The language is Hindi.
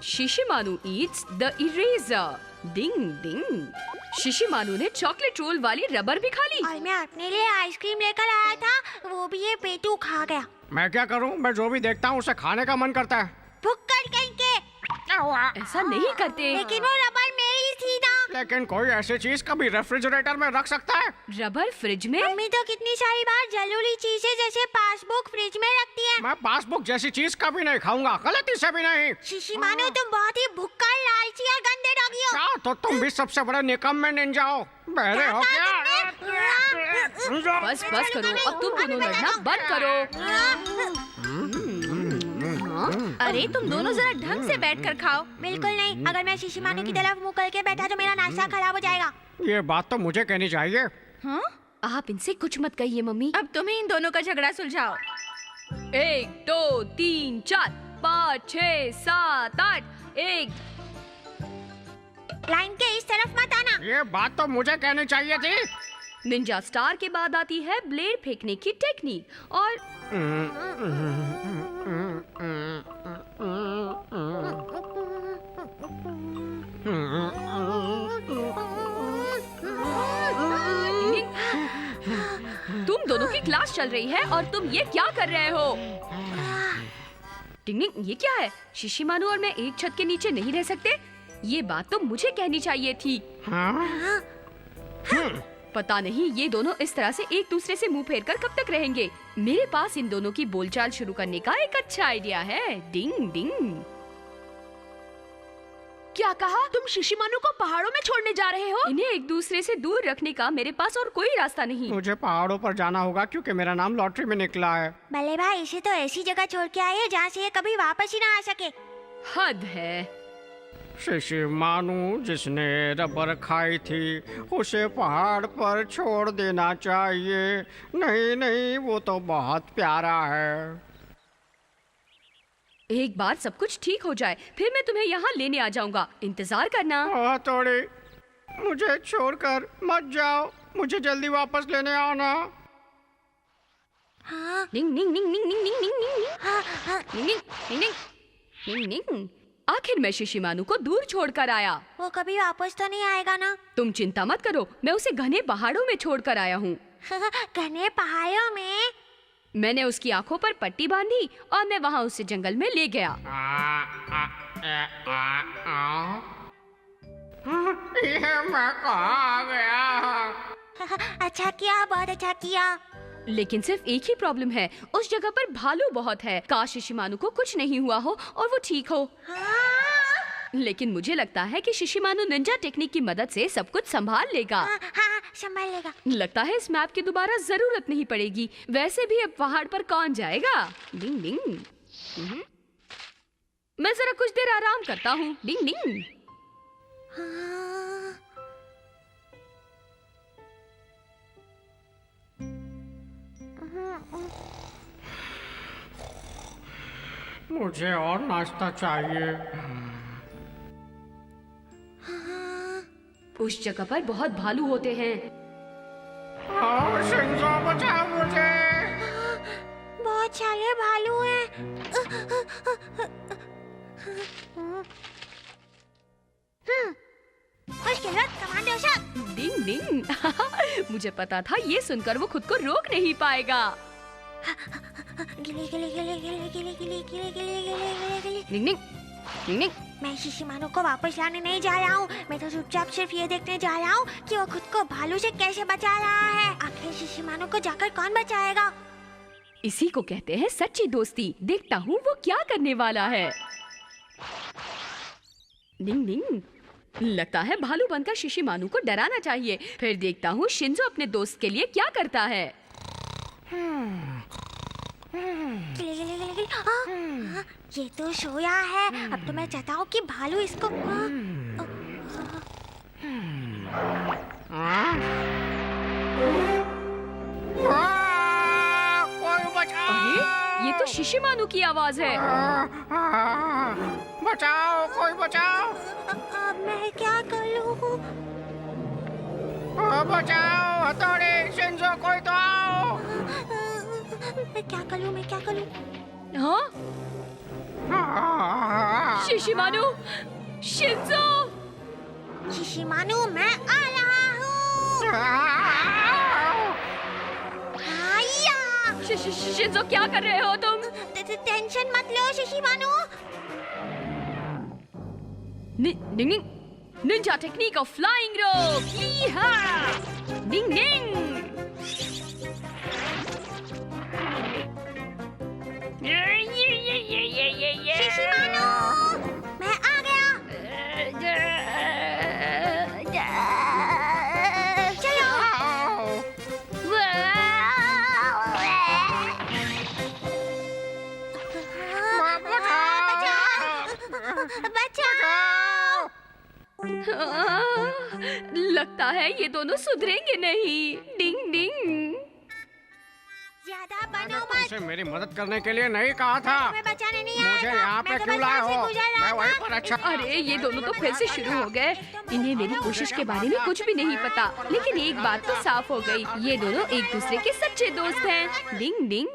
शिशिमानु eats the eraser. डिंग डिंग। शिशिमानु ने चॉकलेट रोल वाली रबर भी खा ली। और मैं अपने लिए आइसक्रीम लेकर आया था, वो भी ये पेटू खा गया। मैं क्या करूं? मैं जो भी देखता हूं उसे खाने का मन करता है। भुक्कड़ कहीं के। ऐसा नहीं करते। लेकिन वो रबर मेरी थी ना। लेकिन कोई ऐसी चीज कभी रेफ्रिजरेटर में रख सकता है? रबर फ्रिज में? मम्मी तो कितनी सारी बार जरूरी चीजें जैसे पासबुक फ्रिज में रखती है। मैं पासबुक जैसी चीज कभी नहीं खाऊंगा, गलती से भी नहीं। शिशिमानु तुम बहुत ही भुक्कड़, लालची और गंदे डॉगी हो। क्या? तो तुम भी सबसे बड़े निकम्मे निंजा हो। बहरे हो क्या? बस बस करो, अब तुम दोनों लड़ना बंद करो। अरे तुम दोनों जरा ढंग से बैठकर खाओ। बिल्कुल नहीं, अगर मैं शिशिमानु की तरफ मुंह करके बैठा तो मेरा नाश्ता खराब हो जाएगा। ये बात तो मुझे कहनी चाहिए। हाँ? आप इनसे कुछ मत कहिए मम्मी। अब तुम्हें इन दोनों का झगड़ा सुलझाओ। 1 2 3 4 5 6 7 8 1। लाइन के इस तरफ मत आना। ये बात तो मुझे कहनी चाहिए थी। निंजा स्टार के बाद आती है ब्लेड फेंकने की टेक्निक और तुम दोनों की क्लास चल रही है और तुम ये क्या कर रहे हो? टिंग ये क्या है? शिशिमानु और मैं एक छत के नीचे नहीं रह सकते? ये बात तो मुझे कहनी चाहिए थी। पता नहीं ये दोनों इस तरह से एक दूसरे से मुंह फेर कर कब तक रहेंगे। मेरे पास इन दोनों की बोलचाल शुरू करने का एक अच्छा आइडिया है। डिंग डिंग। क्या कहा? तुम शिशिमानु को पहाड़ों में छोड़ने जा रहे हो? इन्हें एक दूसरे से दूर रखने का मेरे पास और कोई रास्ता नहीं। मुझे पहाड़ों पर जाना होगा क्योंकि मेरा नाम लॉटरी में निकला है। भले भाई, इसे तो ऐसी जगह छोड़ के आए जहाँ से ये कभी वापस ही ना आ सके। हद है। शिशिमानु जिसने रबर खाई थी उसे पहाड़ पर छोड़ देना चाहिए। नहीं नहीं, वो तो बहुत प्यारा है। एक बार सब कुछ ठीक हो जाए फिर मैं तुम्हें यहाँ लेने आ जाऊंगा। इंतजार करना। थोड़ी मुझे छोड़कर मत जाओ, मुझे जल्दी वापस लेने आओ ना। हाँ, निंग निंग निंग निंग निंग निंग निंग निंग हाँ, हाँ। निंग निंग निंग निंग निंग। आखिर मैं शिशिमानु को दूर छोड़कर आया। वो कभी वापस तो नहीं आएगा ना? तुम चिंता मत करो, मैं उसे घने पहाड़ों में छोड़कर आया हूँ। घने पहाड़ों में? मैंने उसकी आंखों पर पट्टी बांधी और मैं वहाँ उसे जंगल में ले गया। ये मैं कहाँ आ गया? अच्छा किया, बहुत अच्छा किया। लेकिन सिर्फ एक ही प्रॉब्लम है, उस जगह पर भालू बहुत है। काश शिशिमानु को कुछ नहीं हुआ हो और वो ठीक हो। लेकिन मुझे लगता है कि शिशिमानु निंजा टेक्निक की मदद से सब कुछ संभाल लेगा। हाँ, संभाल लेगा। लगता है इस मैप की दोबारा जरूरत नहीं पड़ेगी। वैसे भी अब पहाड़ पर कौन जाएगा? डिंग डिंग। मैं जरा कुछ देर आराम करता हूँ। डिंग डिंग। मुझे और नाश्ता चाहिए। उस जगह पर बहुत भालू होते हैं। शिंजो बचाओ मुझे। बहुत सारे भालू हैं। मुश्किल वक्त कमांडो शॉट। डिंग डिंग। मुझे पता था ये सुनकर वो खुद को रोक नहीं पाएगा। गिले गिले गिले गिले गिले गिले गिले गिले गिले गिले। डिंग डिंग डिंग डिंग। मैं शिशिमानु को वापस लाने नहीं जा रहा हूँ। मैं तो चुपचाप सिर्फ ये देखने जा रहा हूँ कि वो खुद को भालू से कैसे बचा रहा है। आखिर शिशिमानु को जाकर कौन बचाएगा? इसी को कहते हैं सच्ची दोस्ती। देखता हूँ वो क्या करने वाला है। डिंग डिंग। लगता है भालू बनकर शिशिमानु को डराना चाहिए। फिर देखता हूँ शिंजो अपने दोस्त के लिए क्या करता है। गिले गिले गिले गिले। हाँ, ये तो सोया है। अब तो मैं चाहता हूँ कि भालू इसको कोई बचाओ। अरे ये तो शिशिमानु की आवाज है। बचाओ, कोई बचाओ। अब मैं क्या करूँ? बचाओ, हथौड़ी, शिंजो, कोई तो आओ। मैं क्या करूँ? हाँ? शिशिमानु, शिंजो। शिशिमानु, मैं आ रहा हूँ। हाया। शिंजो, क्या कर रहे हो तुम? टेंशन मत लो शिशिमानु। निंजा टेक्निक ऑफ फ्लाइंग रोप। यीहा! डिंग डिंग। शिशिमानु, मैं आ गया। चलो। बचाओ। लगता है ये दोनों सुधरेंगे नहीं। डिंग डिंग। ज्यादा बनो मत। तुमसे मेरी मदद करने के लिए नहीं कहा था। तुम्हें बचाने नहीं आया मुझे था। यहाँ पे मैं तो क्यों बस लाए यहाँ से हो? गुजर रहा मैं वहीं था। पर अच्छा। अरे ये दोनों तो फिर से शुरू हो गए। इन्हें मेरी कोशिश के बारे में कुछ भी नहीं पता। लेकिन एक बात तो साफ हो गई, ये दोनों एक दूसरे के सच्चे दोस्त हैं। डिंग डिंग।